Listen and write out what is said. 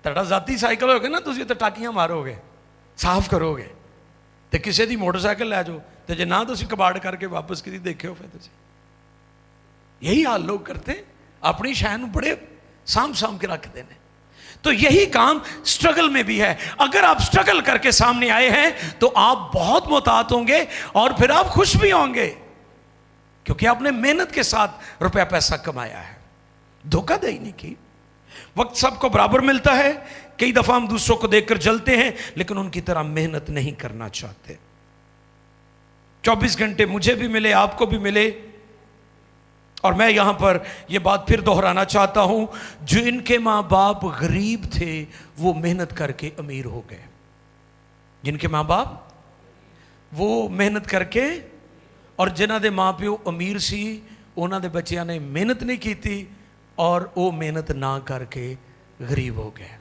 ਤੁਹਾਡਾ ਜ਼ਾਤੀ ਸਾਈਕਲ ਹੋਗੇ ਨਾ, ਤੁਸੀਂ ਤੇ ਟਾਕੀਆਂ ਮਾਰੋਗੇ, ਸਾਫ਼ ਕਰੋਗੇ ਤੇ ਕਿਸੇ ਦੀ ਮੋਟਰਸਾਈਕਲ ਲੈ ਜਾਓ, ਤੇ ਜੇ ਨਾ ਤੁਸੀਂ ਕਬਾੜ ਕਰਕੇ ਵਾਪਸ ਕੀਤੀ ਦੇਖਿਓ ਫਿਰ ਤੁਸੀਂ। यही हाल लोग करते, अपनी शहर बड़े साम के रखते हैं। तो यही काम स्ट्रगल में भी है। अगर आप स्ट्रगल करके सामने आए हैं तो आप बहुत मोहतात होंगे और फिर आप खुश भी होंगे, क्योंकि आपने मेहनत के साथ रुपया पैसा कमाया है। धोखाधड़ी नहीं की। वक्त सबको बराबर मिलता है। कई दफा हम दूसरों को देखकर जलते हैं, लेकिन उनकी तरह मेहनत नहीं करना चाहते। 24 घंटे मुझे भी मिले, आपको भी मिले, और मैं यहां पर यह बात फिर दोहराना चाहता हूं, जो इनके मां बाप गरीब थे वो मेहनत करके अमीर हो गए। जिनके मां बाप वो मेहनत करके, और जिन्हां दे मां प्यो अमीर सी उन्हां दे बच्चियां ने मेहनत नहीं की और वो मेहनत ना करके गरीब हो गए।